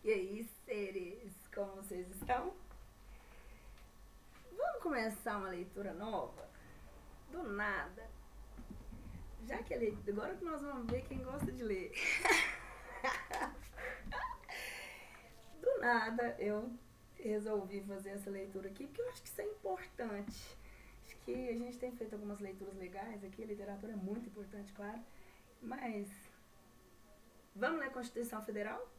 E aí, seres, como vocês estão? Vamos começar uma leitura nova? Do nada. Já que agora que nós vamos ver quem gosta de ler. Do nada, eu resolvi fazer essa leitura aqui, porque eu acho que isso é importante. Acho que a gente tem feito algumas leituras legais aqui, a literatura é muito importante, claro. Mas, vamos ler a Constituição Federal?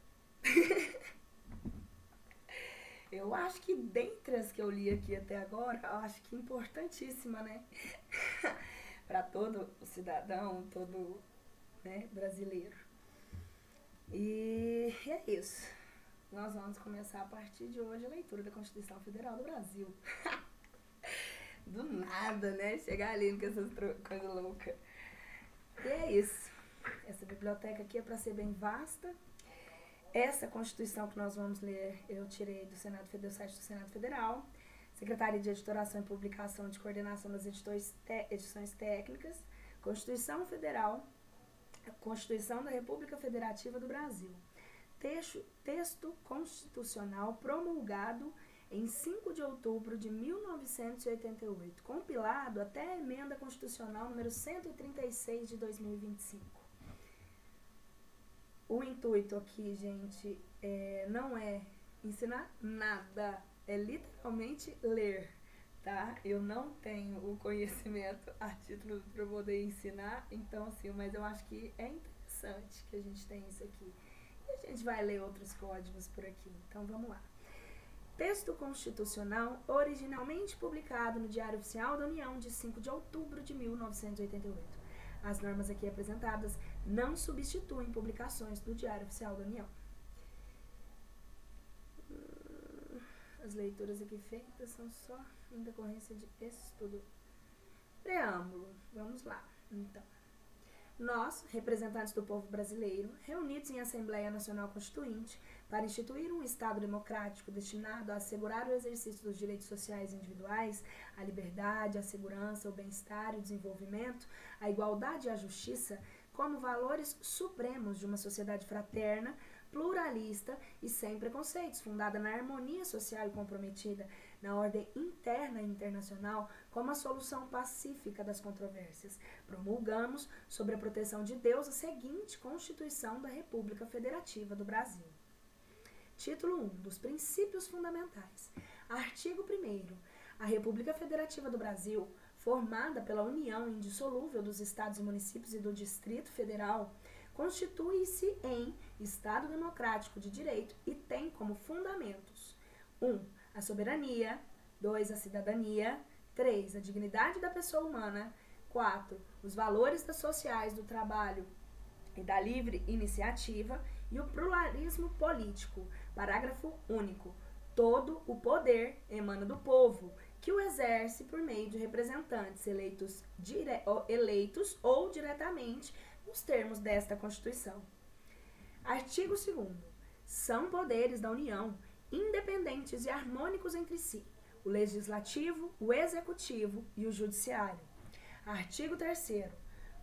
Eu acho que dentre as que eu li aqui até agora, eu acho que importantíssima, né? Para todo o cidadão, todo, né, brasileiro. E é isso. Nós vamos começar a partir de hoje a leitura da Constituição Federal do Brasil. Do nada, né? Chegar ali com essas coisas loucas. E é isso. Essa biblioteca aqui é para ser bem vasta. Essa Constituição que nós vamos ler, eu tirei do site do Senado Federal, Secretaria de Editoração e Publicação de Coordenação das Edições Técnicas, Constituição Federal, Constituição da República Federativa do Brasil. Texto constitucional promulgado em 5 de outubro de 1988, compilado até a emenda constitucional número 136 de 2025. O intuito aqui, gente, não é ensinar nada, é literalmente ler, tá? Eu não tenho o conhecimento a título para poder ensinar, então assim, mas eu acho que é interessante que a gente tenha isso aqui. E a gente vai ler outros códigos por aqui, então vamos lá. Texto constitucional originalmente publicado no Diário Oficial da União de 5 de outubro de 1988. As normas aqui apresentadas não substituem publicações do Diário Oficial da União. As leituras aqui feitas são só em decorrência de estudo. Preâmbulo. Vamos lá, então. Nós, representantes do povo brasileiro, reunidos em Assembleia Nacional Constituinte, para instituir um Estado democrático destinado a assegurar o exercício dos direitos sociais individuais, a liberdade, a segurança, o bem-estar e o desenvolvimento, a igualdade e a justiça, como valores supremos de uma sociedade fraterna, pluralista e sem preconceitos, fundada na harmonia social e comprometida na ordem interna e internacional como a solução pacífica das controvérsias. Promulgamos, sob a proteção de Deus, a seguinte Constituição da República Federativa do Brasil. Título 1. Dos princípios fundamentais. Artigo 1º. A República Federativa do Brasil, formada pela união indissolúvel dos Estados e municípios e do Distrito Federal, constitui-se em Estado democrático de direito e tem como fundamentos 1. A soberania, 2. A cidadania, 3. A dignidade da pessoa humana, 4. Os valores sociais do trabalho e da livre iniciativa e o pluralismo político. Parágrafo único. Todo o poder emana do povo, que o exerce por meio de representantes eleitos ou diretamente nos termos desta Constituição. Artigo 2º. São poderes da União, independentes e harmônicos entre si, o Legislativo, o Executivo e o Judiciário. Artigo 3º.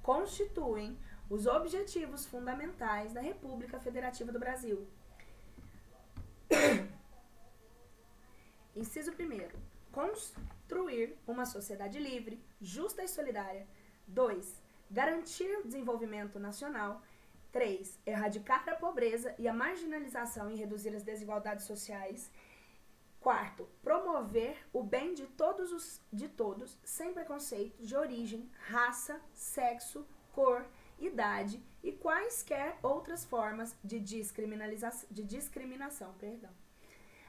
Constituem os objetivos fundamentais da República Federativa do Brasil. Inciso 1º. Construir uma sociedade livre, justa e solidária. 2. Garantir o desenvolvimento nacional. 3. Erradicar a pobreza e a marginalização e reduzir as desigualdades sociais. 4. Promover o bem de todos, sem preconceito de origem, raça, sexo, cor, idade e quaisquer outras formas de discriminação.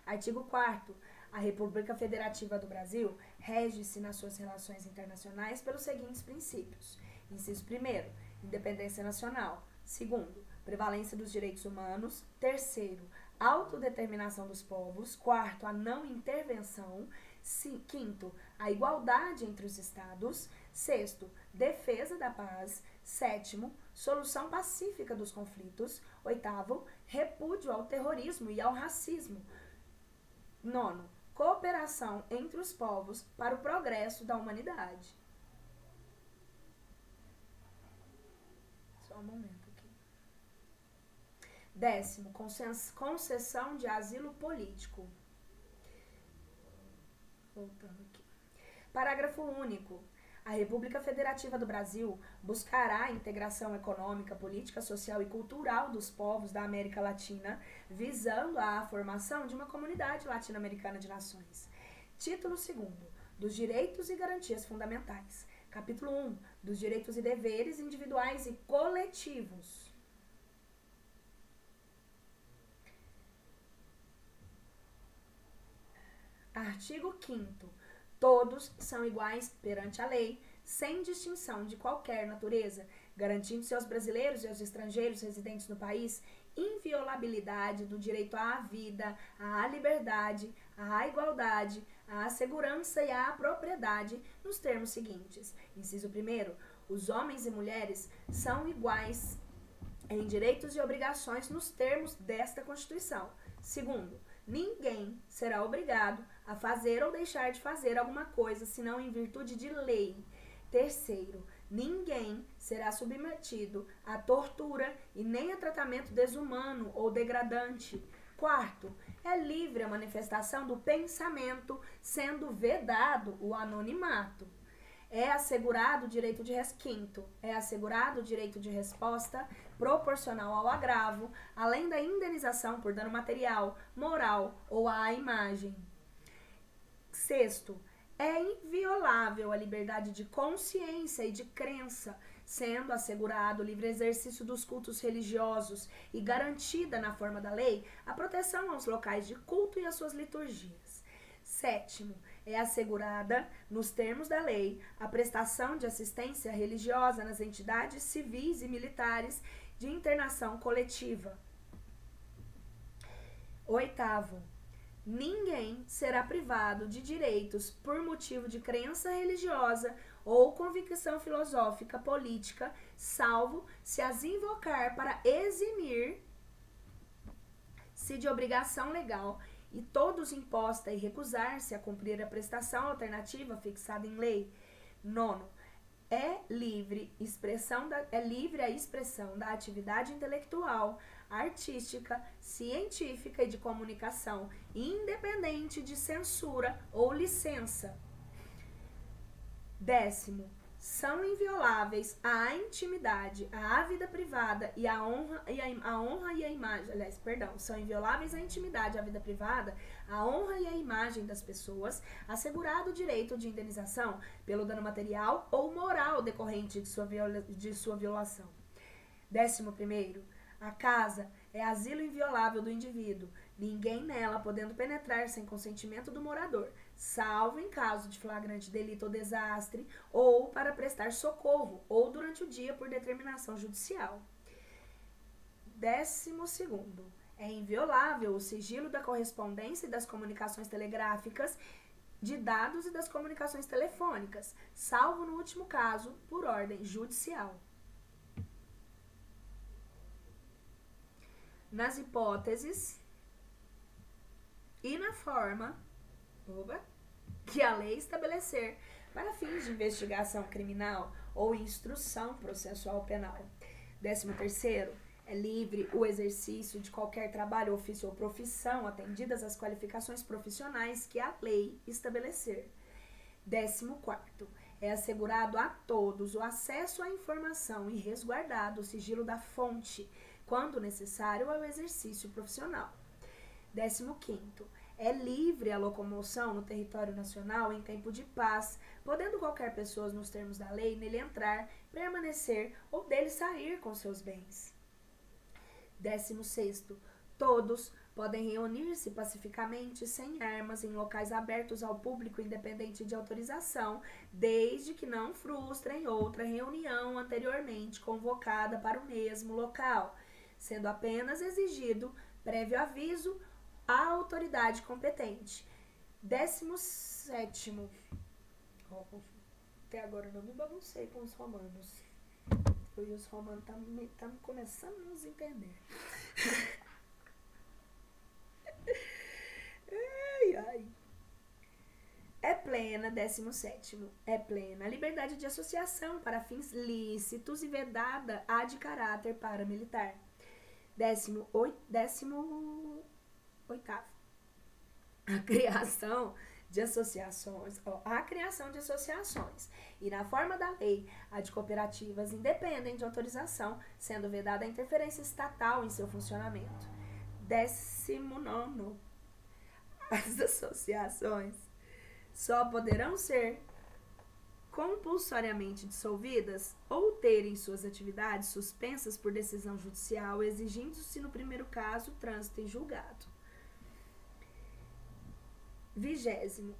Artigo 4º. A República Federativa do Brasil rege-se nas suas relações internacionais pelos seguintes princípios. Inciso 1º. Independência nacional. 2º. Prevalência dos direitos humanos. 3º. Autodeterminação dos povos. 4º. A não intervenção. 5º. A igualdade entre os estados. 6º. Defesa da paz. 7º. Solução pacífica dos conflitos. 8º. Repúdio ao terrorismo e ao racismo. 9º. Cooperação entre os povos para o progresso da humanidade. Só um momento aqui. 10º, concessão de asilo político. Voltando aqui. Parágrafo único. A República Federativa do Brasil buscará a integração econômica, política, social e cultural dos povos da América Latina, visando a formação de uma comunidade latino-americana de nações. Título 2º. Dos direitos e garantias fundamentais. Capítulo 1. Dos direitos e deveres individuais e coletivos. Artigo 5º. Todos são iguais perante a lei, sem distinção de qualquer natureza, garantindo-se aos brasileiros e aos estrangeiros residentes no país inviolabilidade do direito à vida, à liberdade, à igualdade, à segurança e à propriedade, nos termos seguintes. Inciso 1º. Os homens e mulheres são iguais em direitos e obrigações nos termos desta Constituição. 2º. Ninguém será obrigado a fazer ou deixar de fazer alguma coisa, senão em virtude de lei. 3º. Ninguém será submetido a tortura e nem a tratamento desumano ou degradante. 4º. É livre a manifestação do pensamento, sendo vedado o anonimato. É assegurado o direito de 5º. É assegurado o direito de resposta proporcional ao agravo, além da indenização por dano material, moral ou à imagem. 6º. É inviolável a liberdade de consciência e de crença, sendo assegurado o livre exercício dos cultos religiosos e garantida na forma da lei a proteção aos locais de culto e às suas liturgias. 7º. É assegurada, nos termos da lei, a prestação de assistência religiosa nas entidades civis e militares de internação coletiva. 8º. Ninguém será privado de direitos por motivo de crença religiosa ou convicção filosófica política, salvo se as invocar para eximir-se de obrigação legal e todos imposta e recusar-se a cumprir a prestação alternativa fixada em lei. 9º. É livre a expressão da atividade intelectual, artística, científica e de comunicação, independente de censura ou licença. 10º. São invioláveis a intimidade, a vida privada e a honra e a imagem. São invioláveis a intimidade, a vida privada, a honra e a imagem das pessoas, assegurado o direito de indenização pelo dano material ou moral decorrente de sua violação. 11º. A casa é asilo inviolável do indivíduo, ninguém nela podendo penetrar sem consentimento do morador, salvo em caso de flagrante delito ou desastre, ou para prestar socorro, ou durante o dia por determinação judicial. 12º. É inviolável o sigilo da correspondência e das comunicações telegráficas, de dados e das comunicações telefônicas, salvo no último caso, por ordem judicial. Nas hipóteses e na forma que a lei estabelecer para fins de investigação criminal ou instrução processual penal. 13º. É livre o exercício de qualquer trabalho, ofício ou profissão, atendidas as qualificações profissionais que a lei estabelecer. 14º. É assegurado a todos o acesso à informação e resguardado o sigilo da fonte, quando necessário ao exercício profissional. 15º. É livre a locomoção no território nacional em tempo de paz, podendo qualquer pessoa, nos termos da lei, nele entrar, permanecer ou dele sair com seus bens. 16º. Todos podem reunir-se pacificamente, sem armas, em locais abertos ao público independente de autorização, desde que não frustrem outra reunião anteriormente convocada para o mesmo local, sendo apenas exigido prévio aviso à autoridade competente. 17º. Até agora eu não me baguncei com os romanos. Eu e os romanos estamos começando a nos entender. Ai, ai. É plena, 17º. É plena a liberdade de associação para fins lícitos e vedada a de caráter paramilitar. 18º, a criação de associações, e na forma da lei, a de cooperativas independem de autorização, sendo vedada a interferência estatal em seu funcionamento. 19º, as associações só poderão ser compulsoriamente dissolvidas ou terem suas atividades suspensas por decisão judicial, exigindo-se no primeiro caso trânsito em julgado. 20º,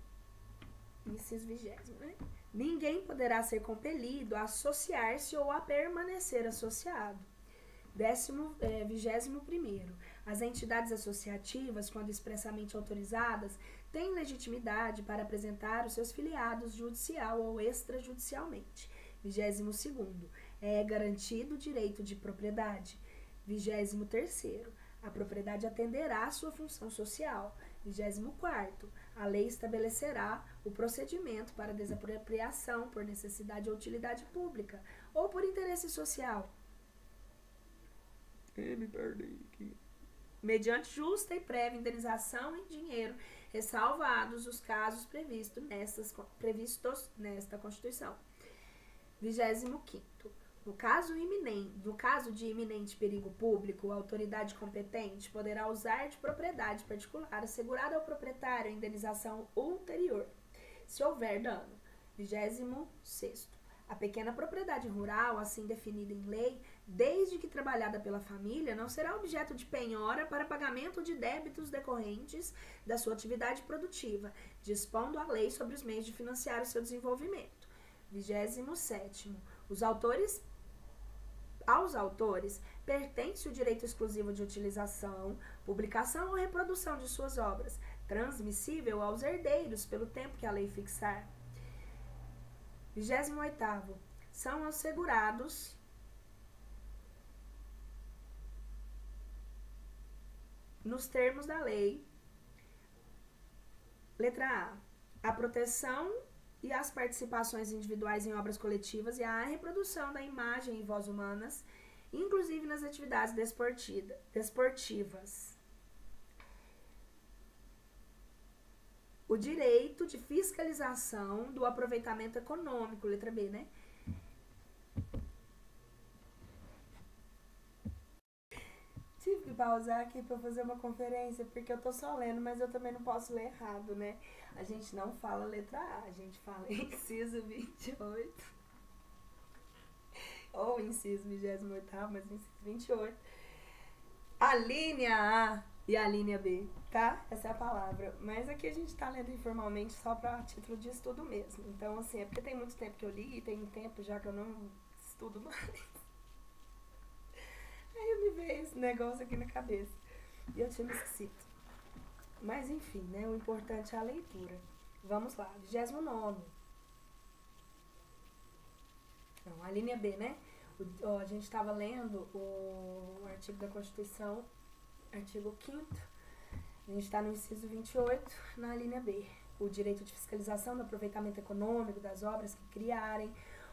inciso 20º, né? Ninguém poderá ser compelido a associar-se ou a permanecer associado. 21º, as entidades associativas, quando expressamente autorizadas, têm legitimidade para apresentar os seus filiados judicial ou extrajudicialmente. 22º, é garantido o direito de propriedade. 23º, a propriedade atenderá à sua função social. 24º, a lei estabelecerá o procedimento para desapropriação por necessidade ou utilidade pública ou por interesse social, me perdi aqui, mediante justa e prévia indenização em dinheiro, ressalvados os casos previstos nesta Constituição. 25º, no caso de iminente perigo público, a autoridade competente poderá usar de propriedade particular assegurada ao proprietário a indenização ulterior, se houver dano. 26º, a pequena propriedade rural, assim definida em lei, desde que trabalhada pela família, não será objeto de penhora para pagamento de débitos decorrentes da sua atividade produtiva, dispondo a lei sobre os meios de financiar o seu desenvolvimento. 27º, aos autores pertence o direito exclusivo de utilização, publicação ou reprodução de suas obras, transmissível aos herdeiros pelo tempo que a lei fixar. 28º, são assegurados nos termos da lei, letra A proteção e as participações individuais em obras coletivas e a reprodução da imagem e voz humanas, inclusive nas atividades desportivas. O direito de fiscalização do aproveitamento econômico, letra B, né? Tive que pausar aqui para fazer uma conferência, porque eu tô só lendo, mas eu também não posso ler errado, né? A gente não fala letra A, a gente fala inciso 28. Ou inciso 28º, mas inciso 28. A linha A e a linha B, tá? Essa é a palavra. Mas aqui a gente tá lendo informalmente só pra título de estudo mesmo. Então, assim, é porque tem muito tempo que eu li e tem tempo já que eu não estudo mais. Aí me veio esse negócio aqui na cabeça. E eu tinha me esquecido. Mas enfim, né? O importante é a leitura. Vamos lá. 29º. Não, a linha B, né? A gente estava lendo o artigo da Constituição, artigo 5º. A gente está no inciso 28, na linha B. O direito de fiscalização do aproveitamento econômico das obras que criarem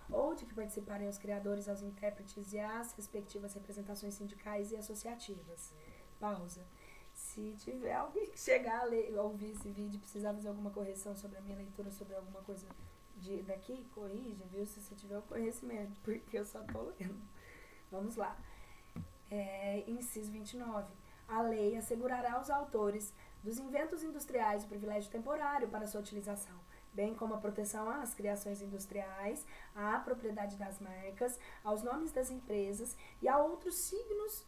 ou de que participarem os criadores, aos intérpretes e as respectivas representações sindicais e associativas. Pausa. Se tiver alguém que chegar a ler, ouvir esse vídeo e precisar fazer alguma correção sobre a minha leitura, sobre alguma coisa daqui, corrija, viu? Se você tiver o conhecimento, porque eu só tô lendo. Vamos lá. Inciso 29. A lei assegurará aos autores dos inventos industriais o privilégio temporário para sua utilização, bem como a proteção às criações industriais, à propriedade das marcas, aos nomes das empresas e a outros signos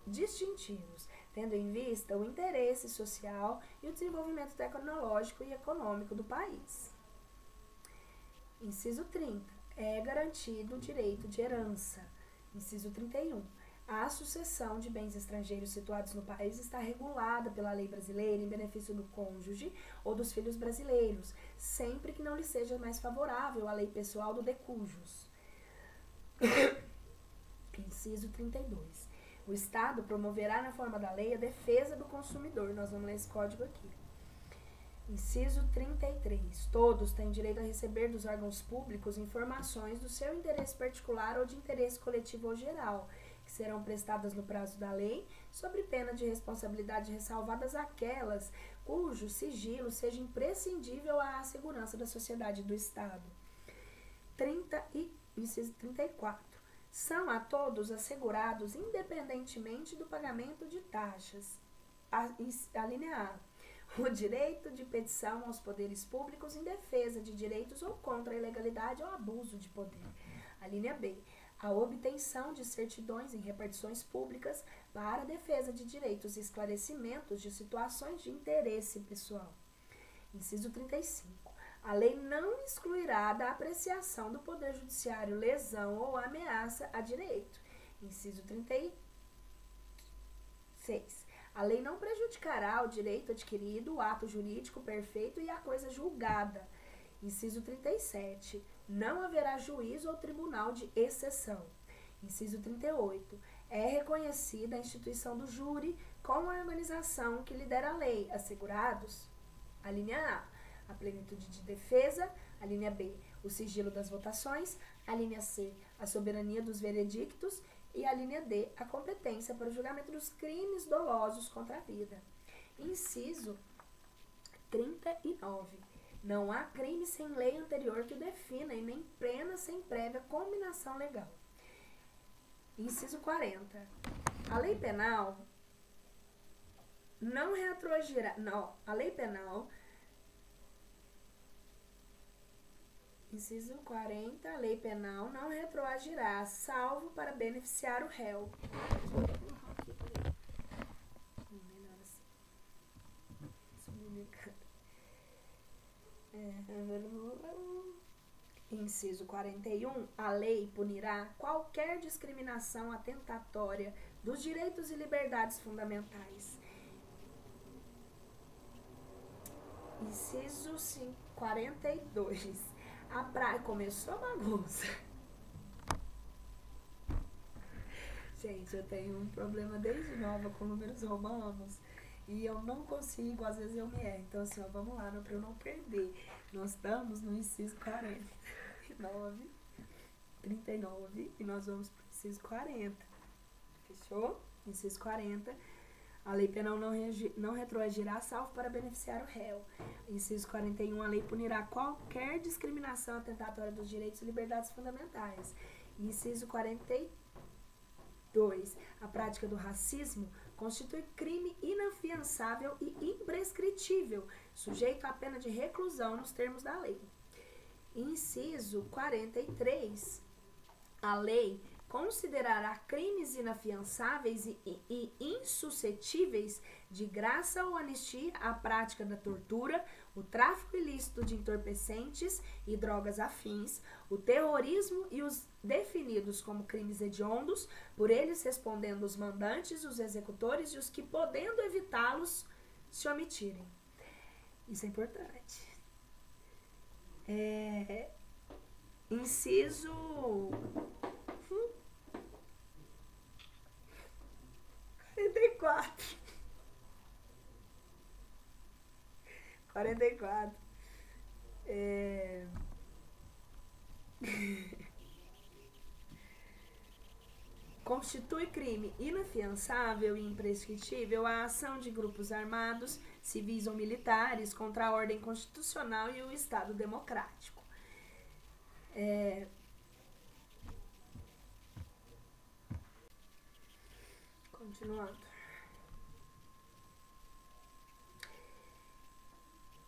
distintivos, tendo em vista o interesse social e o desenvolvimento tecnológico e econômico do país. Inciso 30. É garantido o direito de herança. Inciso 31. A sucessão de bens estrangeiros situados no país está regulada pela lei brasileira em benefício do cônjuge ou dos filhos brasileiros, sempre que não lhe seja mais favorável a lei pessoal do decujus. Inciso 32. O Estado promoverá na forma da lei a defesa do consumidor. Nós vamos ler esse código aqui. Inciso 33. Todos têm direito a receber dos órgãos públicos informações do seu interesse particular ou de interesse coletivo ou geral, que serão prestadas no prazo da lei, sob pena de responsabilidade ressalvadas aquelas cujo sigilo seja imprescindível à segurança da sociedade e do Estado. Inciso 34. São a todos assegurados, independentemente do pagamento de taxas. A linha A. O direito de petição aos poderes públicos em defesa de direitos ou contra a ilegalidade ou abuso de poder. A linha B. A obtenção de certidões em repartições públicas para a defesa de direitos e esclarecimentos de situações de interesse pessoal. Inciso 35. A lei não excluirá da apreciação do Poder Judiciário lesão ou ameaça a direito. Inciso 36. A lei não prejudicará o direito adquirido, o ato jurídico perfeito e a coisa julgada. Inciso 37. Não haverá juízo ou tribunal de exceção. Inciso 38. É reconhecida a instituição do júri como a organização que lidera a lei, assegurados. A linha A plenitude de defesa. A linha B, o sigilo das votações. A linha C, a soberania dos veredictos. E a linha D, a competência para o julgamento dos crimes dolosos contra a vida. Inciso 39. Não há crime sem lei anterior que o defina e nem pena sem prévia combinação legal. Inciso 40. A lei penal não retroagirá. Não, a lei penal. Inciso 40. A lei penal não retroagirá, salvo para beneficiar o réu. Melhor assim. Inciso 41. A lei punirá qualquer discriminação atentatória dos direitos e liberdades fundamentais. Inciso 42. Começou a bagunça. Gente, eu tenho um problema desde nova com números romanos e eu não consigo, às vezes eu me erro. Então, assim, ó, vamos lá, para eu não perder. Nós estamos no inciso 39 e nós vamos para o inciso 40. Fechou? Inciso 40. A lei penal não retroagirá, salvo para beneficiar o réu. Inciso 41. A lei punirá qualquer discriminação atentatória dos direitos e liberdades fundamentais. Inciso 42. A prática do racismo constitui crime inafiançável e imprescritível, sujeito à pena de reclusão nos termos da lei. Inciso 43. A lei considerará crimes inafiançáveis e insuscetíveis de graça ou anistia a prática da tortura, o tráfico ilícito de entorpecentes e drogas afins, o terrorismo e os definidos como crimes hediondos, por eles respondendo os mandantes, os executores e os que, podendo evitá-los, se omitirem. Isso é importante. Inciso 44. Constitui crime inafiançável e imprescritível a ação de grupos armados, civis ou militares contra a ordem constitucional e o Estado democrático. Continuando.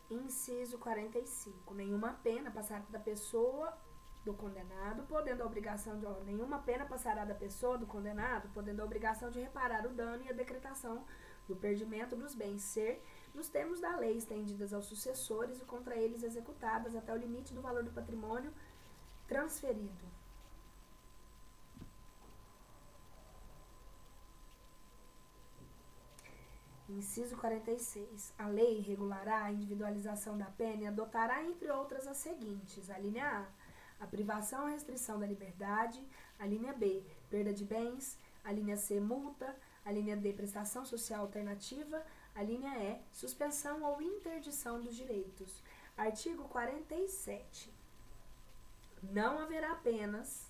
Inciso 45. Nenhuma pena passará da pessoa do condenado, podendo a obrigação de nenhuma pena passará da pessoa do condenado, podendo a obrigação de reparar o dano e a decretação do perdimento dos bens ser, nos termos da lei, estendidas aos sucessores e contra eles executadas até o limite do valor do patrimônio transferido. Inciso 46. A lei regulará a individualização da pena e adotará, entre outras, as seguintes. A linha A privação ou restrição da liberdade. A linha B, perda de bens. A linha C, multa. A linha D, prestação social alternativa. A linha E, suspensão ou interdição dos direitos. Artigo 47. Não haverá penas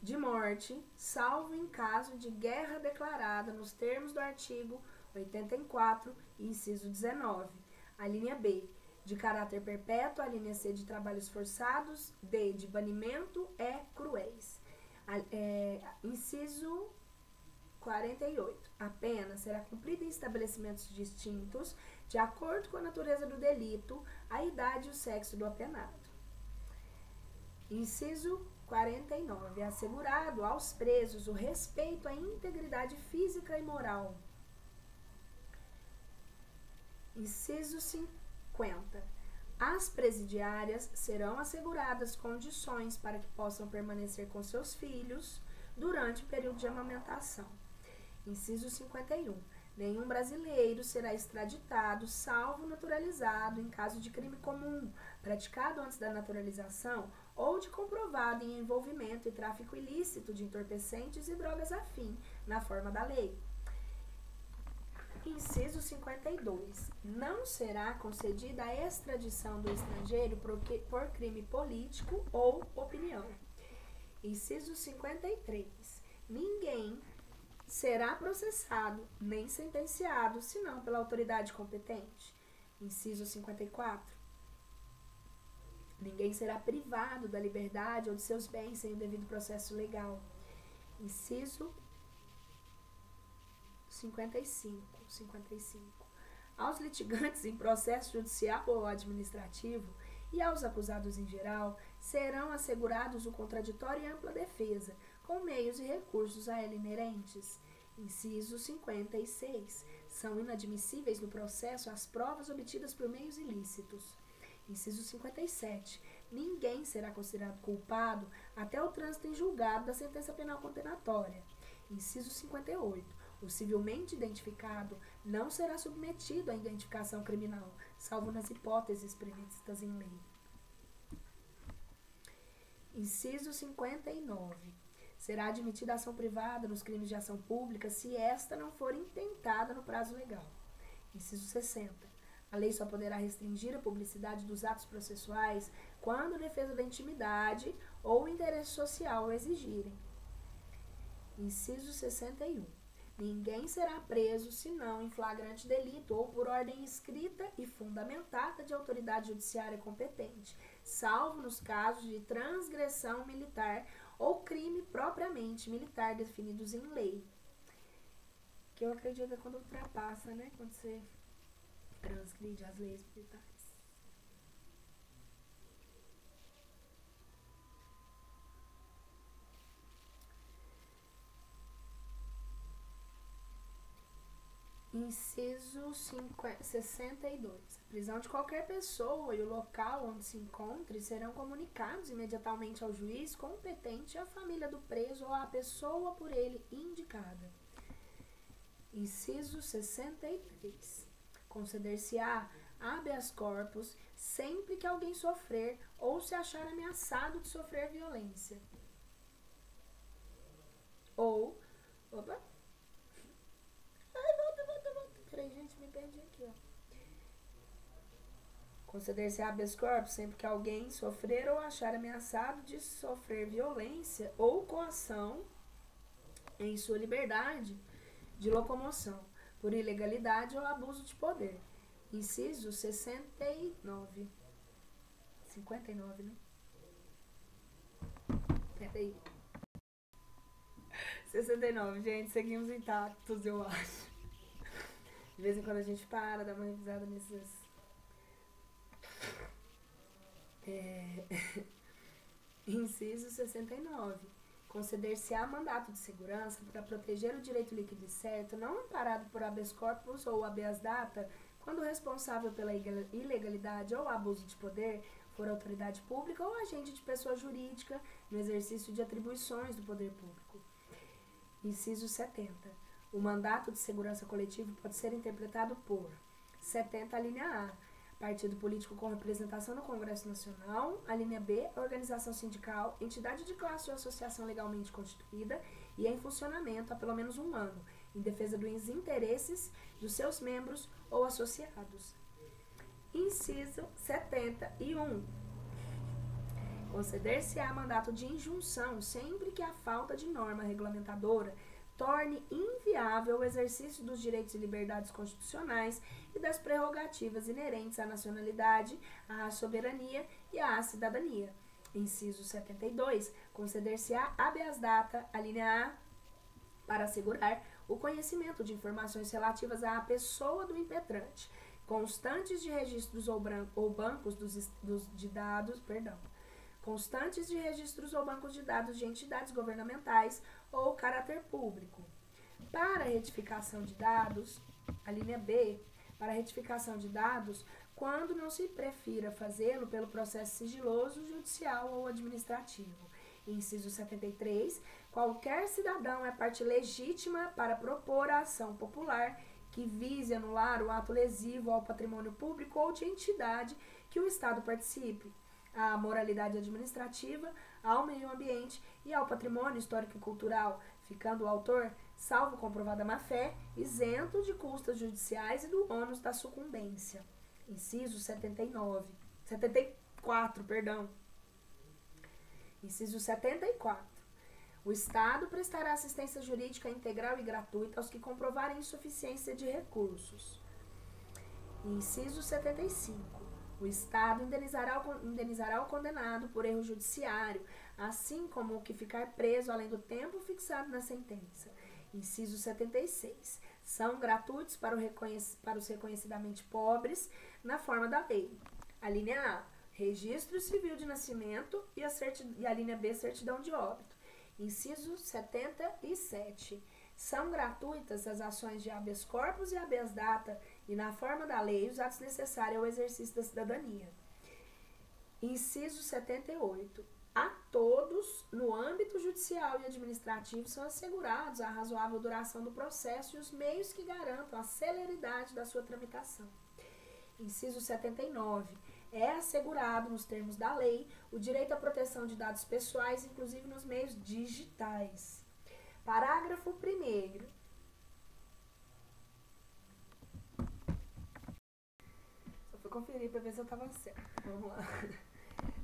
de morte, salvo em caso de guerra declarada nos termos do artigo 84, inciso 19. A linha B, de caráter perpétuo. A linha C, de trabalhos forçados. D, de banimento cruéis. Inciso 48. A pena será cumprida em estabelecimentos distintos, de acordo com a natureza do delito, a idade e o sexo do apenado. Inciso 49. É assegurado aos presos o respeito à integridade física e moral. Inciso 50. Às presidiárias serão asseguradas condições para que possam permanecer com seus filhos durante o período de amamentação. Inciso 51. Nenhum brasileiro será extraditado, salvo naturalizado, em caso de crime comum, praticado antes da naturalização, ou de comprovado em envolvimento e tráfico ilícito de entorpecentes e drogas afim, na forma da lei. Inciso 52. Não será concedida a extradição do estrangeiro por crime político ou opinião. Inciso 53. Ninguém será processado nem sentenciado, senão pela autoridade competente. Inciso 54. Ninguém será privado da liberdade ou de seus bens sem o devido processo legal. Inciso 55. Aos litigantes em processo judicial ou administrativo e aos acusados em geral, serão assegurados o contraditório e ampla defesa, com meios e recursos a ela inerentes. Inciso 56. São inadmissíveis no processo as provas obtidas por meios ilícitos. Inciso 57. Ninguém será considerado culpado até o trânsito em julgado da sentença penal condenatória. Inciso 58. O civilmente identificado não será submetido à identificação criminal, salvo nas hipóteses previstas em lei. Inciso 59. Será admitida ação privada nos crimes de ação pública se esta não for intentada no prazo legal. Inciso 60. A lei só poderá restringir a publicidade dos atos processuais quando a defesa da intimidade ou o interesse social o exigirem. Inciso 61. Ninguém será preso senão em flagrante delito ou por ordem escrita e fundamentada de autoridade judiciária competente, salvo nos casos de transgressão militar ou crime propriamente militar definidos em lei. Que eu acredito que é quando ultrapassa, né? Quando você transgride as leis militares. Inciso 62. A prisão de qualquer pessoa e o local onde se encontre serão comunicados imediatamente ao juiz competente, à família do preso ou à pessoa por ele indicada. Inciso 63. Conceder-se-á habeas corpus sempre que alguém sofrer ou se achar ameaçado de sofrer violência. Ou... Opa! Peraí, gente, me perdi aqui, ó. Conceder-se habeas corpus sempre que alguém sofrer ou achar ameaçado de sofrer violência ou coação em sua liberdade de locomoção, por ilegalidade ou abuso de poder. Inciso 69. 59, né? Peraí. 69, gente, seguimos intactos, eu acho. De vez em quando a gente para, dá uma revisada nesses... Inciso 69. Conceder-se-á mandato de segurança para proteger o direito líquido e certo, não amparado por habeas corpus ou habeas data, quando o responsável pela ilegalidade ou abuso de poder for autoridade pública ou agente de pessoa jurídica no exercício de atribuições do poder público. Inciso 70. O mandato de segurança coletivo pode ser interpretado por 70, a linha A, partido político com representação no Congresso Nacional, a linha B, organização sindical, entidade de classe ou associação legalmente constituída e em funcionamento há pelo menos um ano, em defesa dos interesses dos seus membros ou associados. Inciso 71. Conceder-se-á mandato de injunção sempre que a falta de norma regulamentadora torne inviável o exercício dos direitos e liberdades constitucionais e das prerrogativas inerentes à nacionalidade, à soberania e à cidadania. Inciso 72. Conceder-se-á habeas data, alínea A, para assegurar o conhecimento de informações relativas à pessoa do impetrante, constantes de registros ou bancos de dados, constantes de registros ou bancos de dados de entidades governamentais ou caráter público. Para retificação de dados, a linha B, para retificação de dados, quando não se prefira fazê-lo pelo processo sigiloso, judicial ou administrativo. Inciso 73. Qualquer cidadão é parte legítima para propor a ação popular que vise anular o ato lesivo ao patrimônio público ou de entidade que o Estado participe, à moralidade administrativa, ao meio ambiente e ao patrimônio histórico e cultural, ficando o autor, salvo comprovada má-fé, isento de custas judiciais e do ônus da sucumbência. Inciso 74. Inciso 74. O Estado prestará assistência jurídica integral e gratuita aos que comprovarem insuficiência de recursos. Inciso 75. O Estado indenizará o condenado por erro judiciário, assim como o que ficar preso além do tempo fixado na sentença. Inciso 76. São gratuitos para os reconhecidamente pobres na forma da lei. A linha A, registro civil de nascimento e a linha B, certidão de óbito. Inciso 77. São gratuitas as ações de habeas corpus e habeas data e, na forma da lei, os atos necessários ao exercício da cidadania. Inciso 78. A todos, no âmbito judicial e administrativo, são assegurados a razoável duração do processo e os meios que garantam a celeridade da sua tramitação. Inciso 79. É assegurado, nos termos da lei, o direito à proteção de dados pessoais, inclusive nos meios digitais. Parágrafo 1º. Só fui conferir para ver se eu estava certo. Vamos lá.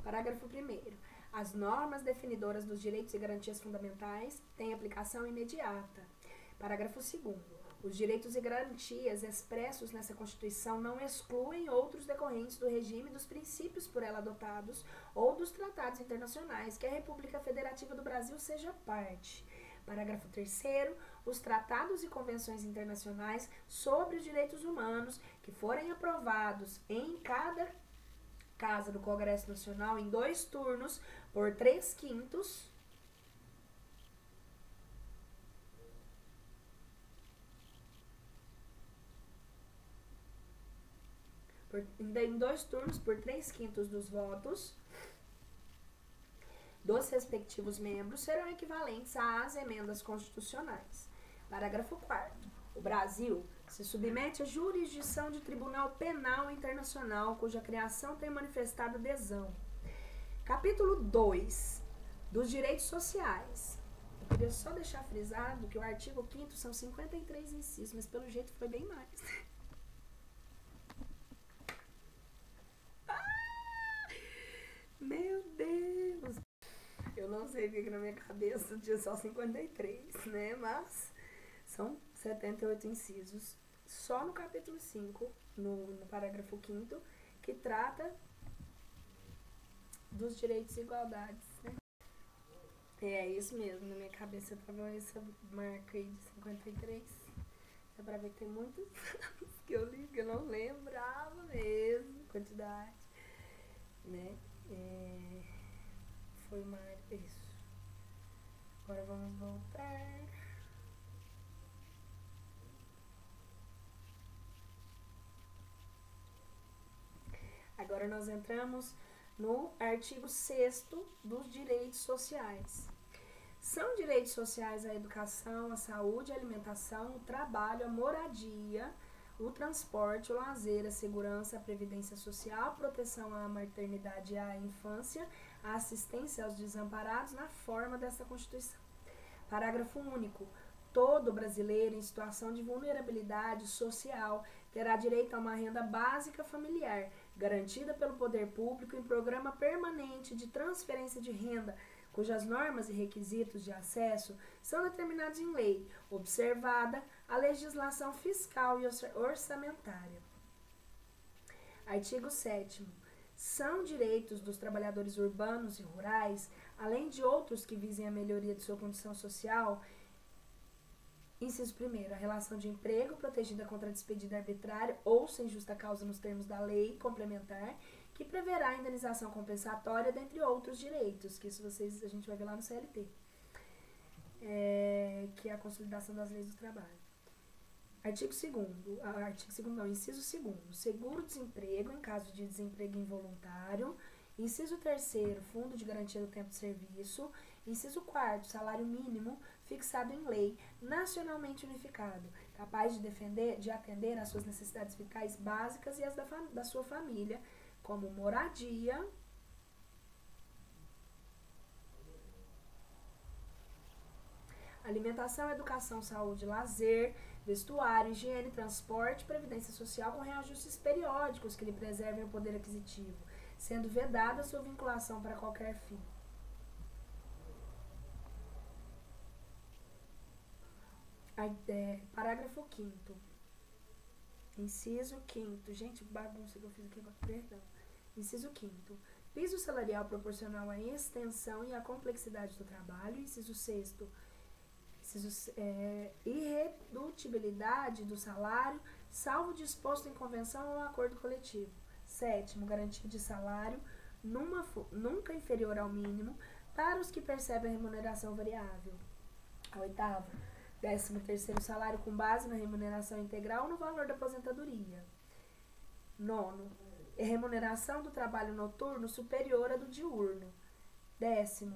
Parágrafo 1º. As normas definidoras dos direitos e garantias fundamentais têm aplicação imediata. Parágrafo 2º. Os direitos e garantias expressos nessa Constituição não excluem outros decorrentes do regime dos princípios por ela adotados ou dos tratados internacionais que a República Federativa do Brasil seja parte. Parágrafo 3º. Os tratados e convenções internacionais sobre os direitos humanos que forem aprovados em cada Casa do Congresso Nacional em 2 turnos por 3/5 em 2 turnos por 3/5 dos votos dos respectivos membros serão equivalentes às emendas constitucionais. Parágrafo 4º. O Brasil se submete à jurisdição de Tribunal Penal Internacional, cuja criação tem manifestado adesão. Capítulo 2. Dos direitos sociais. Eu queria só deixar frisado que o artigo 5º são 53 incisos, mas pelo jeito foi bem mais. Meu Deus! Eu não sei porque na minha cabeça tinha só 53, né? Mas são 78 incisos só no capítulo 5, no parágrafo 5º, que trata dos direitos e igualdades, né? É isso mesmo, na minha cabeça tava essa marca aí de 53. Dá pra ver que tem muitos anos que eu li, que eu não lembrava mesmo, quantidade, né? Foi isso. Agora vamos voltar. Agora nós entramos no artigo 6º dos direitos sociais. São direitos sociais a educação, a saúde, a alimentação, o trabalho, a moradia, o transporte, o lazer, a segurança, a previdência social, a proteção à maternidade e à infância, a assistência aos desamparados na forma desta Constituição. Parágrafo único. Todo brasileiro em situação de vulnerabilidade social terá direito a uma renda básica familiar, garantida pelo poder público em programa permanente de transferência de renda, cujas normas e requisitos de acesso são determinados em lei, observada a legislação fiscal e orçamentária. Artigo 7º. São direitos dos trabalhadores urbanos e rurais, além de outros que visem a melhoria de sua condição social. Inciso 1º, a relação de emprego protegida contra a despedida arbitrária ou sem justa causa nos termos da lei complementar, que preverá a indenização compensatória, dentre outros direitos, que isso a gente vai ver lá no CLT, que é a consolidação das leis do trabalho. Inciso 2º, seguro-desemprego em caso de desemprego involuntário. Inciso 3º, fundo de garantia do tempo de serviço. Inciso 4º, salário mínimo fixado em lei, nacionalmente unificado, capaz de atender às suas necessidades vitais básicas e às da sua família, como moradia, alimentação, educação, saúde, lazer, vestuário, higiene, transporte, previdência social, com reajustes periódicos que lhe preservem o poder aquisitivo, sendo vedada sua vinculação para qualquer fim. Parágrafo 5º. Inciso 5º. Gente, bagunça que eu fiz aqui agora, perdão. Inciso 5º. Piso salarial proporcional à extensão e à complexidade do trabalho. Inciso 6º. Irredutibilidade do salário, salvo disposto em convenção ou acordo coletivo. 7º, garantia de salário nunca inferior ao mínimo para os que percebem a remuneração variável. 8º, 13º salário com base na remuneração integral no valor da aposentadoria. 9º, remuneração do trabalho noturno superior à do diurno. 10º,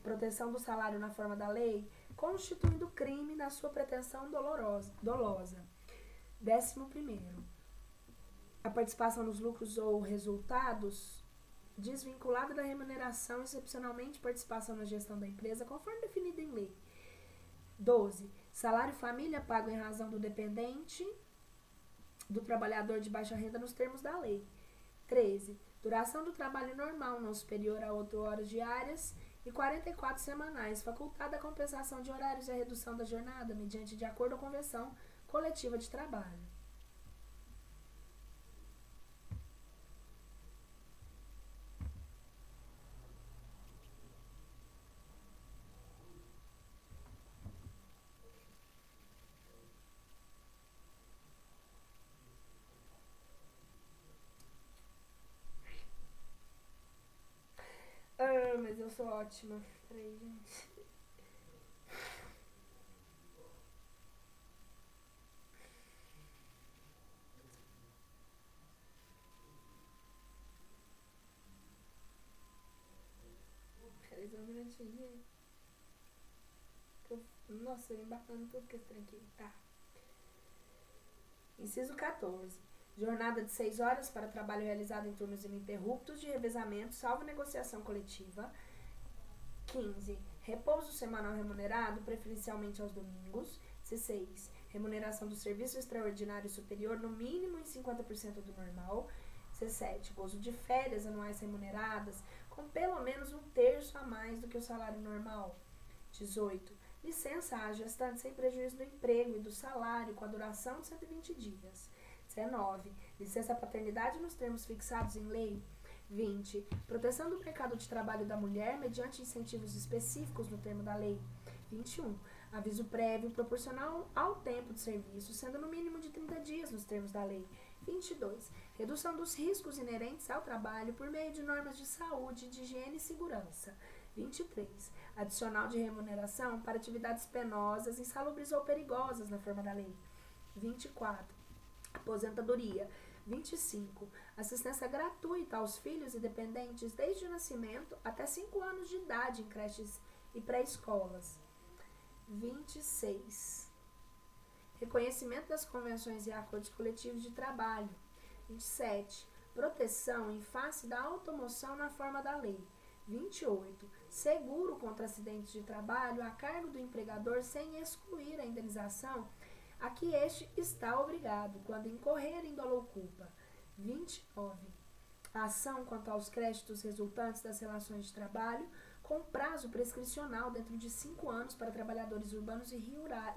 proteção do salário na forma da lei, constituindo crime na sua pretensão dolosa. 11º, a participação nos lucros ou resultados desvinculada da remuneração, excepcionalmente participação na gestão da empresa, conforme definido em lei. 12. Salário família pago em razão do dependente do trabalhador de baixa renda nos termos da lei. 13. Duração do trabalho normal não superior a 8 horas diárias e 44 semanais, facultada a compensação de horários e a redução da jornada, mediante de acordo com a convenção coletiva de trabalho. Mas eu sou ótima. Peraí, gente. Peraí, só um minutinho, gente. Nossa, eu embarcando tudo que esse trem aqui. Tá. Inciso 14. Jornada de 6 horas para trabalho realizado em turnos ininterruptos de revezamento, salvo negociação coletiva. 15. Repouso semanal remunerado, preferencialmente aos domingos. 16. Remuneração do serviço extraordinário superior, no mínimo em 50% do normal. 17. Gozo de férias anuais remuneradas, com pelo menos 1/3 a mais do que o salário normal. 18. Licença à gestante sem prejuízo do emprego e do salário, com a duração de 120 dias. 19. Licença paternidade nos termos fixados em lei. 20. Proteção do mercado de trabalho da mulher mediante incentivos específicos no termo da lei. 21. Aviso prévio proporcional ao tempo de serviço, sendo no mínimo de 30 dias nos termos da lei. 22. Redução dos riscos inerentes ao trabalho por meio de normas de saúde, de higiene e segurança. 23. Adicional de remuneração para atividades penosas, insalubres ou perigosas na forma da lei. 24. Aposentadoria. 25. Assistência gratuita aos filhos e dependentes desde o nascimento até 5 anos de idade em creches e pré-escolas. 26. Reconhecimento das convenções e acordos coletivos de trabalho. 27. Proteção em face da automoção na forma da lei. 28. Seguro contra acidentes de trabalho a cargo do empregador sem excluir a indenização a que este está obrigado, quando incorrer em dolo ou culpa. 29. a ação quanto aos créditos resultantes das relações de trabalho, com prazo prescricional dentro de 5 anos para trabalhadores urbanos e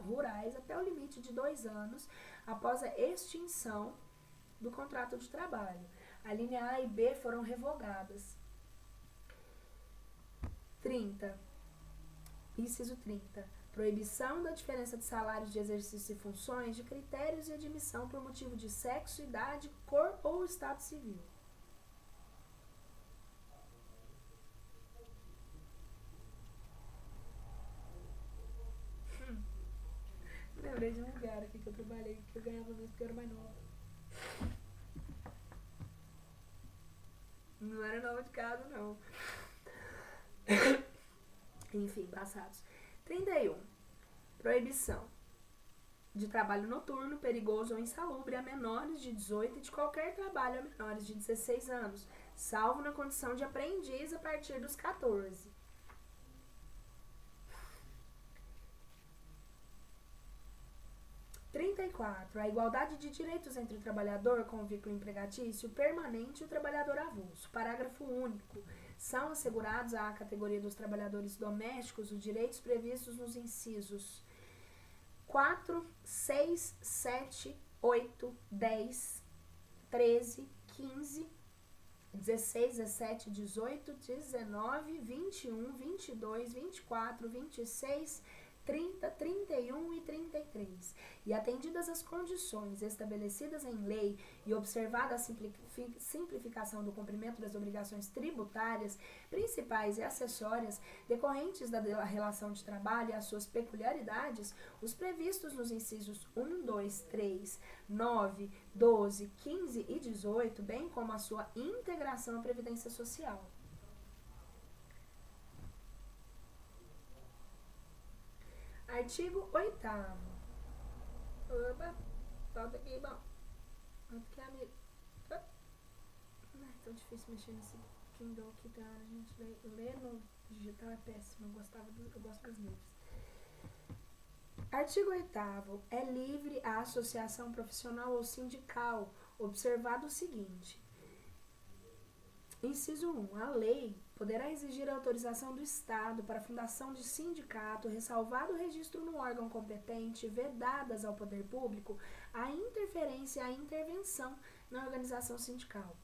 rurais, até o limite de 2 anos após a extinção do contrato de trabalho. A linha A e B foram revogadas. 30. Inciso 30. Proibição da diferença de salários de exercício e funções, de critérios e admissão por motivo de sexo, idade, cor ou estado civil. Lembrei de um lugar aqui que eu trabalhei, que eu ganhava menos porque eu era mais nova. Não era nova de casa, não. Enfim, passados. 31. Proibição de trabalho noturno, perigoso ou insalubre a menores de 18 e de qualquer trabalho a menores de 16 anos, salvo na condição de aprendiz a partir dos 14. A igualdade de direitos entre o trabalhador com o vínculo empregatício permanente e o trabalhador avulso. Parágrafo único. São assegurados à categoria dos trabalhadores domésticos os direitos previstos nos incisos 4, 6, 7, 8, 10, 13, 15, 16, 17, 18, 19, 21, 22, 24, 26, 30, 31 e 33. E atendidas as condições estabelecidas em lei e observada a simplificação do cumprimento das obrigações tributárias, principais e acessórias, decorrentes da relação de trabalho e as suas peculiaridades, os previstos nos incisos 1, 2, 3, 9, 12, 15 e 18, bem como a sua integração à Previdência Social. Artigo 8º. Opa, volta aqui, bom. Volta aqui, amigo. Não é tão difícil mexer nesse Kindle aqui, tá? A gente ler no digital é péssimo. Eu gosto dos livros. Artigo 8º. É livre a associação profissional ou sindical, observado o seguinte. Inciso 1. A lei poderá exigir a autorização do Estado para a fundação de sindicato, ressalvado o registro no órgão competente, vedadas ao poder público a interferência e a intervenção na organização sindical.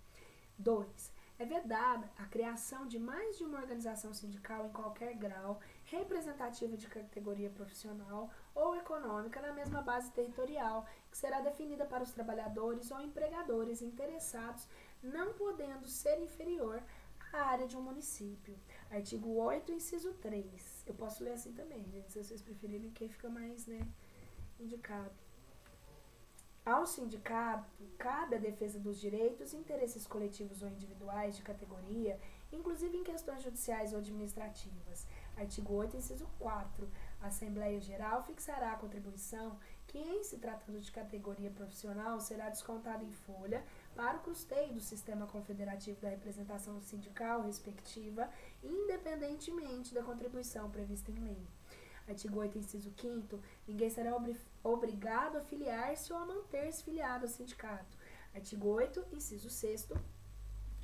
2. É vedada a criação de mais de uma organização sindical em qualquer grau, representativa de categoria profissional ou econômica na mesma base territorial, que será definida para os trabalhadores ou empregadores interessados, não podendo ser inferior à área de um município. Artigo 8, inciso 3. Eu posso ler assim também, gente, se vocês preferirem, que fica mais, indicado. Ao sindicato, cabe a defesa dos direitos e interesses coletivos ou individuais de categoria, inclusive em questões judiciais ou administrativas. Artigo 8, inciso 4. A Assembleia Geral fixará a contribuição que, em se tratando de categoria profissional, será descontada em folha para o custeio do sistema confederativo da representação sindical respectiva, independentemente da contribuição prevista em lei. Artigo 8, inciso 5º, ninguém será obrigado a filiar-se ou a manter-se filiado ao sindicato. Artigo 8, inciso 6º,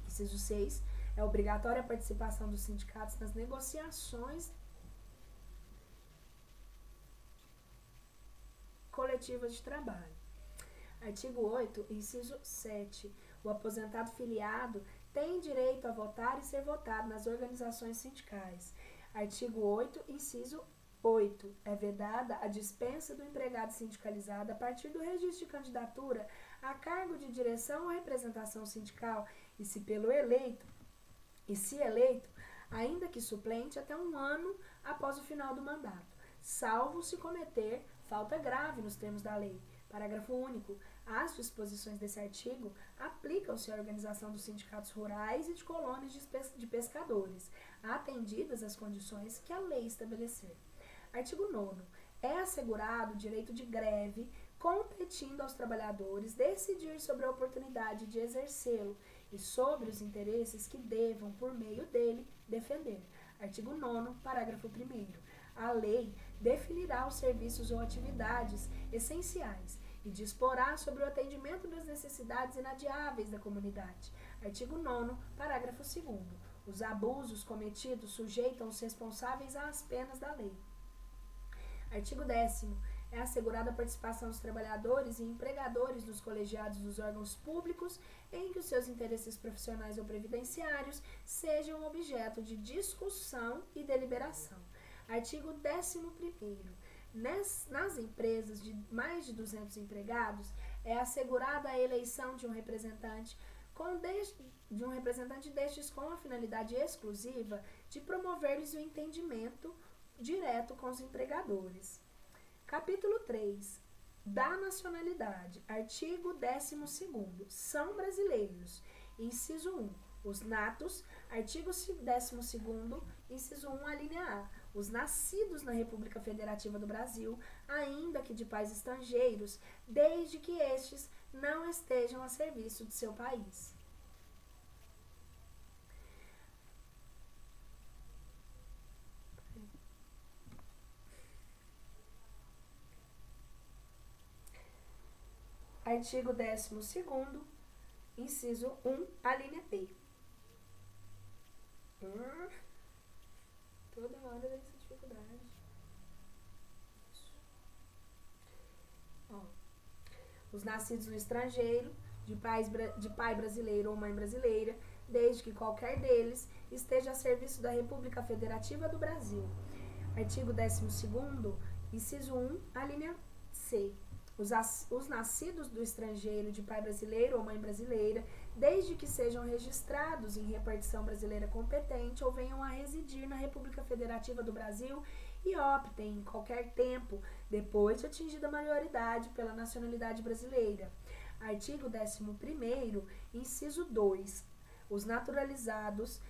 inciso 6, é obrigatória a participação dos sindicatos nas negociações coletivas de trabalho. Artigo 8, inciso 7. O aposentado filiado tem direito a votar e ser votado nas organizações sindicais. Artigo 8, inciso 8. É vedada a dispensa do empregado sindicalizado a partir do registro de candidatura a cargo de direção ou representação sindical e se eleito, ainda que suplente, até 1 ano após o final do mandato, salvo se cometer falta grave nos termos da lei. Parágrafo único. As disposições desse artigo aplicam-se à organização dos sindicatos rurais e de colônias de pescadores, atendidas as condições que a lei estabelecer. Artigo 9º. É assegurado o direito de greve, competindo aos trabalhadores decidir sobre a oportunidade de exercê-lo e sobre os interesses que devam, por meio dele, defender. Artigo 9º, parágrafo 1º. A lei definirá os serviços ou atividades essenciais e disporá sobre o atendimento das necessidades inadiáveis da comunidade. Artigo 9º, parágrafo 2º. Os abusos cometidos sujeitam os responsáveis às penas da lei. Artigo 10º. É assegurada a participação dos trabalhadores e empregadores nos colegiados dos órgãos públicos em que os seus interesses profissionais ou previdenciários sejam objeto de discussão e deliberação. Artigo 11º. Nas empresas de mais de 200 empregados, é assegurada a eleição de um representante destes com a finalidade exclusiva de promover-lhes o entendimento direto com os empregadores. Capítulo 3. Da nacionalidade. Artigo 12º. São brasileiros. Inciso 1. Os natos. Artigo 12º. Inciso 1, a linha A. Os nascidos na República Federativa do Brasil, ainda que de pais estrangeiros, desde que estes não estejam a serviço de seu país. Artigo 12º, inciso 1, a linha B. Toda hora dessa dificuldade. Os nascidos no estrangeiro, de pai brasileiro ou mãe brasileira, desde que qualquer deles esteja a serviço da República Federativa do Brasil. Artigo 12º, inciso 1, a linha C. Os nascidos do estrangeiro de pai brasileiro ou mãe brasileira, desde que sejam registrados em repartição brasileira competente ou venham a residir na República Federativa do Brasil e optem em qualquer tempo, depois de atingida a maioridade, pela nacionalidade brasileira. Artigo 11º, inciso 2. Os naturalizados.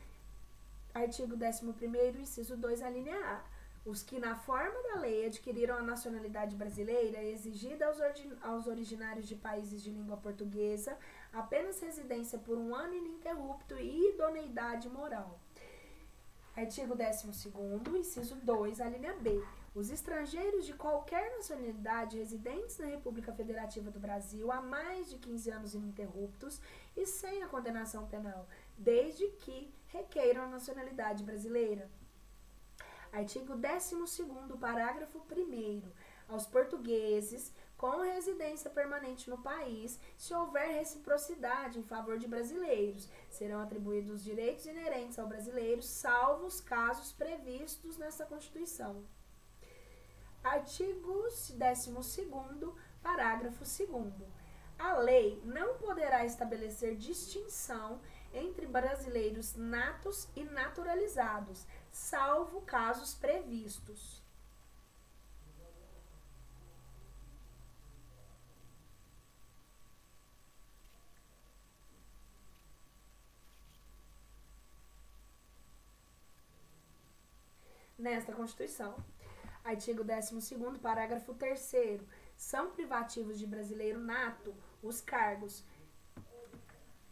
Artigo 11º, inciso 2, a linha A. Os que, na forma da lei, adquiriram a nacionalidade brasileira exigida aos originários de países de língua portuguesa, apenas residência por 1 ano ininterrupto e idoneidade moral. Artigo 12º, inciso 2, a linha B. Os estrangeiros de qualquer nacionalidade residentes na República Federativa do Brasil há mais de 15 anos ininterruptos e sem a condenação penal, desde que requeiram a nacionalidade brasileira. Artigo 12º, parágrafo 1º. Aos portugueses com residência permanente no país, se houver reciprocidade em favor de brasileiros, serão atribuídos os direitos inerentes ao brasileiro, salvo os casos previstos nesta Constituição. Artigo 12º, parágrafo 2º. A lei não poderá estabelecer distinção entre brasileiros natos e naturalizados, salvo casos previstos. Nesta Constituição. Artigo 12º, parágrafo 3º. São privativos de brasileiro nato os cargos.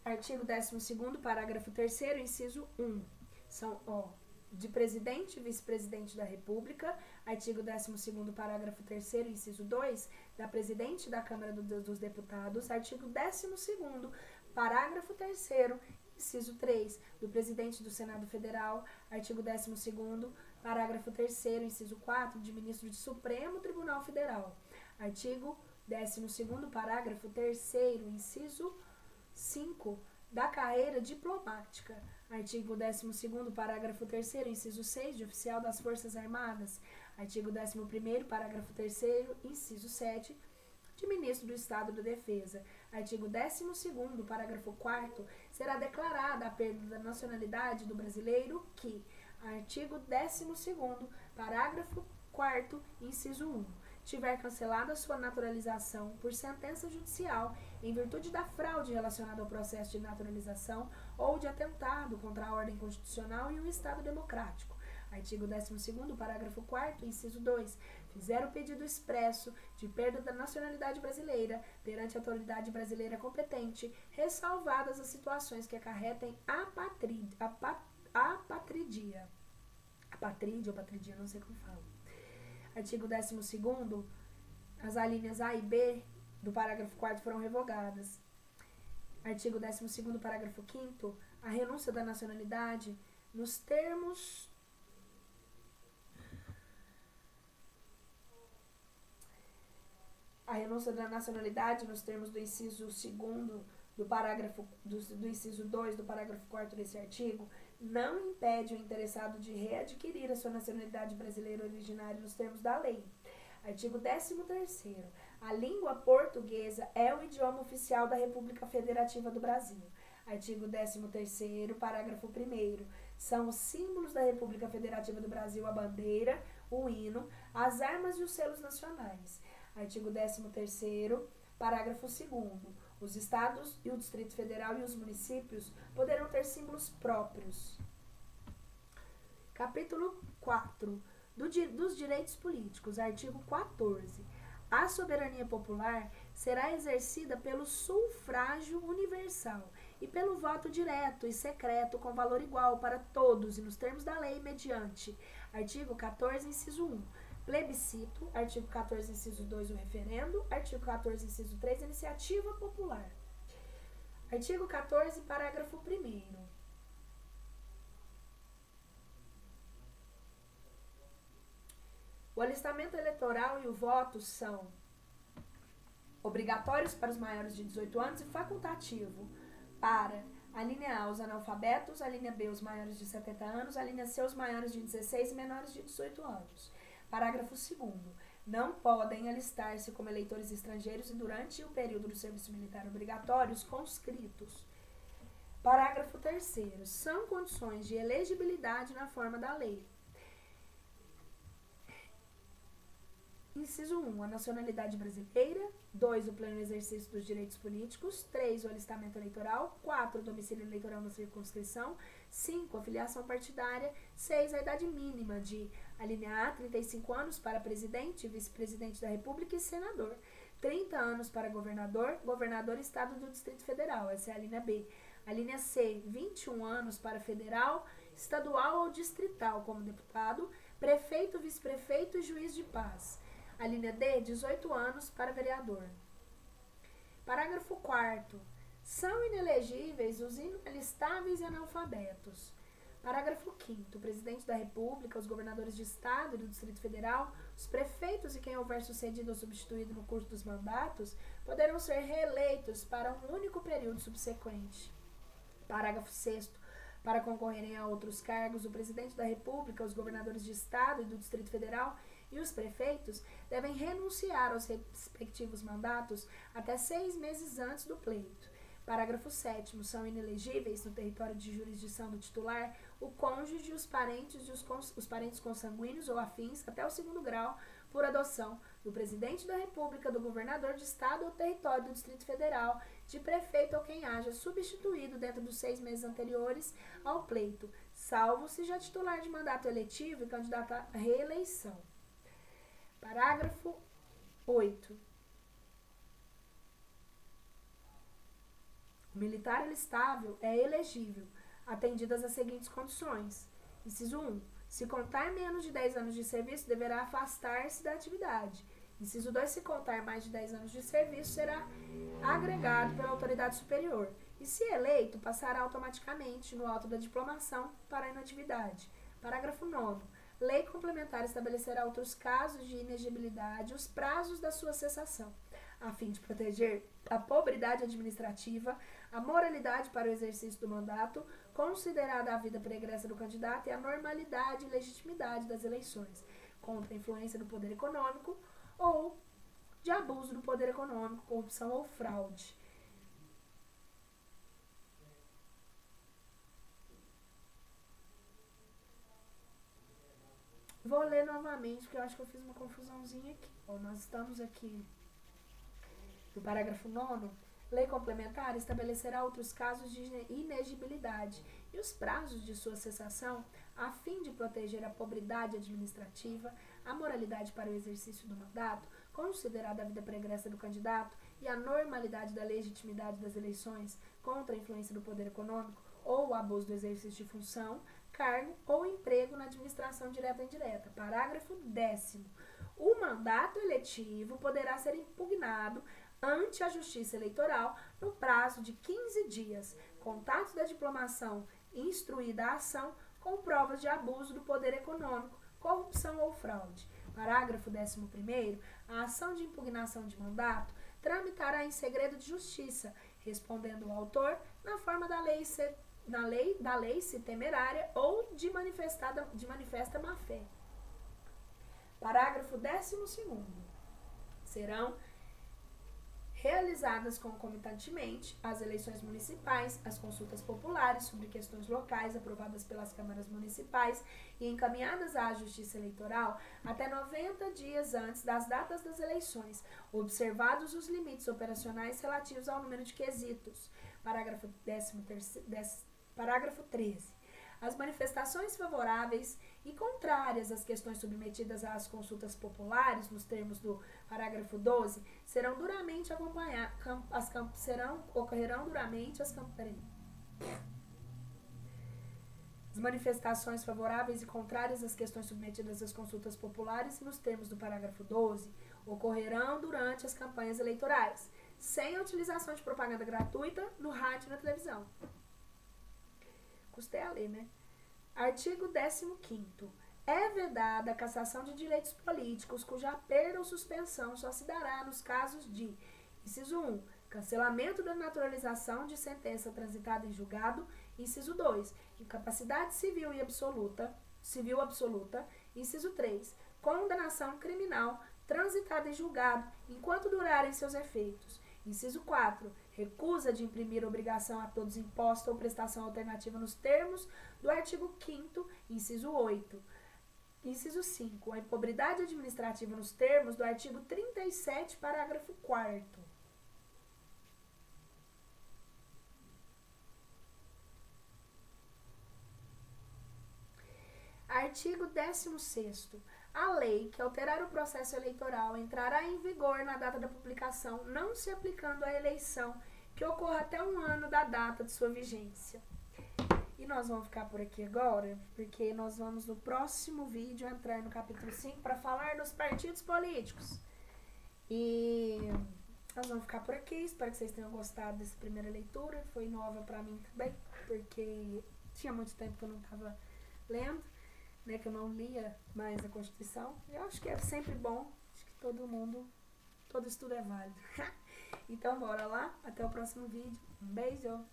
Artigo 12º, parágrafo 3º, inciso 1. São de presidente e vice-presidente da República. Artigo 12º, parágrafo 3º, inciso 2, da presidente da Câmara dos Deputados. Artigo 12º, parágrafo 3º, inciso 3, do presidente do Senado Federal. Artigo 12º, parágrafo 3º, inciso 4, de ministro do Supremo Tribunal Federal. Artigo 12º, parágrafo 3º, inciso 5, da carreira diplomática. Artigo 12º, parágrafo 3º, inciso 6, de oficial das Forças Armadas. Artigo 11º, parágrafo 3º, inciso 7, de ministro do Estado da Defesa. Artigo 12º, parágrafo 4º, será declarada a perda da nacionalidade do brasileiro que, artigo 12º, parágrafo 4º, inciso 1, tiver cancelada sua naturalização por sentença judicial em virtude da fraude relacionada ao processo de naturalização ou de atentado contra a ordem constitucional e o Estado democrático. Artigo 12º, parágrafo 4º, inciso 2, fizer o pedido expresso de perda da nacionalidade brasileira perante a autoridade brasileira competente, ressalvadas as situações que acarretem apatrídia, ou patridia, não sei como fala. Artigo 12º, as alíneas A e B do parágrafo 4º foram revogadas. Artigo 12º, parágrafo 5º, a renúncia da nacionalidade nos termos do inciso 2º do parágrafo do inciso 2 do parágrafo 4º desse artigo não impede o interessado de readquirir a sua nacionalidade brasileira originária nos termos da lei. Artigo 13º. A língua portuguesa é o idioma oficial da República Federativa do Brasil. Artigo 13º, parágrafo 1º. São os símbolos da República Federativa do Brasil a bandeira, o hino, as armas e os selos nacionais. Artigo 13º, parágrafo 2º. Os estados e o Distrito Federal e os municípios poderão ter símbolos próprios. Capítulo 4. Dos direitos políticos. Artigo 14. A soberania popular será exercida pelo sufrágio universal e pelo voto direto e secreto com valor igual para todos e nos termos da lei mediante. Artigo 14, inciso 1. Plebiscito. Artigo 14, inciso 2, o referendo. Artigo 14, inciso 3, a iniciativa popular. Artigo 14, parágrafo 1º. O alistamento eleitoral e o voto são obrigatórios para os maiores de 18 anos e facultativo para a linha A, os analfabetos, a linha B, os maiores de 70 anos, a linha C, os maiores de 16 e menores de 18 anos. Parágrafo 2º. Não podem alistar-se como eleitores estrangeiros e durante o período do serviço militar obrigatório os conscritos. Parágrafo 3º. São condições de elegibilidade na forma da lei. Inciso 1, a nacionalidade brasileira. 2, o pleno exercício dos direitos políticos. 3, o alistamento eleitoral. 4, o domicílio eleitoral na circunscrição. 5, a filiação partidária. 6, a idade mínima de, a linha A, 35 anos para presidente, vice-presidente da República e senador. 30 anos para governador, governador e estado do Distrito Federal. Essa é a linha B. A linha C, 21 anos para federal, estadual ou distrital como deputado, prefeito, vice-prefeito e juiz de paz. A linha D, 18 anos para vereador. Parágrafo 4º. São inelegíveis os inalistáveis e analfabetos. Parágrafo 5º. O presidente da República, os governadores de estado e do Distrito Federal, os prefeitos e quem houver sucedido ou substituído no curso dos mandatos poderão ser reeleitos para um único período subsequente. Parágrafo 6º. Para concorrerem a outros cargos, o presidente da República, os governadores de estado e do Distrito Federal e os prefeitos devem renunciar aos respectivos mandatos até 6 meses antes do pleito. Parágrafo 7º. São inelegíveis no território de jurisdição do titular o cônjuge e os parentes consanguíneos ou afins até o 2º grau por adoção do presidente da República, do governador de estado ou território do Distrito Federal, de prefeito ou quem haja substituído dentro dos 6 meses anteriores ao pleito, salvo se já titular de mandato eletivo e candidato à reeleição. Parágrafo 8. O militar alistável é elegível, atendidas as seguintes condições. Inciso 1. Se contar menos de 10 anos de serviço, deverá afastar-se da atividade. Inciso 2. Se contar mais de 10 anos de serviço, será agregado pela autoridade superior. E se eleito, passará automaticamente no auto da diplomação para a inatividade. Parágrafo 9. Lei complementar estabelecerá outros casos de inegibilidade e os prazos da sua cessação, a fim de proteger a probidade administrativa, a moralidade para o exercício do mandato, considerada a vida pregressa do candidato e a normalidade e legitimidade das eleições, contra a influência do poder econômico ou de abuso do poder econômico, corrupção ou fraude. Vou ler novamente, porque eu acho que eu fiz uma confusãozinha aqui. Bom, nós estamos aqui no parágrafo 9º. Lei complementar estabelecerá outros casos de inegibilidade e os prazos de sua cessação, a fim de proteger a probidade administrativa, a moralidade para o exercício do mandato, considerada a vida pregressa do candidato e a normalidade da legitimidade das eleições contra a influência do poder econômico ou o abuso do exercício de função, cargo ou emprego na administração direta ou indireta. Parágrafo 10º. O mandato eletivo poderá ser impugnado ante a Justiça Eleitoral no prazo de 15 dias, contato da diplomação instruída a ação com provas de abuso do poder econômico, corrupção ou fraude. Parágrafo 11º. A ação de impugnação de mandato tramitará em segredo de justiça, respondendo o autor na forma da lei se temerária ou de manifesta má-fé. Parágrafo 12º. Serão realizadas concomitantemente as eleições municipais, as consultas populares sobre questões locais aprovadas pelas câmaras municipais e encaminhadas à Justiça Eleitoral até 90 dias antes das datas das eleições, observados os limites operacionais relativos ao número de quesitos. Parágrafo 13. As manifestações favoráveis e contrárias às questões submetidas às consultas populares, nos termos do parágrafo 12, ocorrerão duramente as campanhas. As manifestações favoráveis e contrárias às questões submetidas às consultas populares, nos termos do parágrafo 12, ocorrerão durante as campanhas eleitorais, sem a utilização de propaganda gratuita no rádio e na televisão. Custei a ler, né? Artigo 15º. É vedada a cassação de direitos políticos cuja perda ou suspensão só se dará nos casos de: inciso 1, cancelamento da naturalização de sentença transitada em julgado; inciso 2, incapacidade civil absoluta; inciso 3, condenação criminal transitada em julgado enquanto durarem seus efeitos; inciso 4, recusa de imprimir obrigação a todos imposta ou prestação alternativa nos termos do artigo 5º, inciso 8. Inciso 5, a impobridade administrativa nos termos do artigo 37, parágrafo 4º. Artigo 16º. A lei que alterar o processo eleitoral entrará em vigor na data da publicação, não se aplicando à eleição que ocorra até um ano da data de sua vigência. E nós vamos ficar por aqui agora, porque nós vamos no próximo vídeo entrar no capítulo 5 para falar dos partidos políticos. E nós vamos ficar por aqui, espero que vocês tenham gostado dessa primeira leitura, foi nova para mim também, porque tinha muito tempo que eu não estava lendo, né, que eu não lia mais a Constituição. Eu acho que é sempre bom, acho que todo estudo é válido. Então bora lá, até o próximo vídeo, um beijo!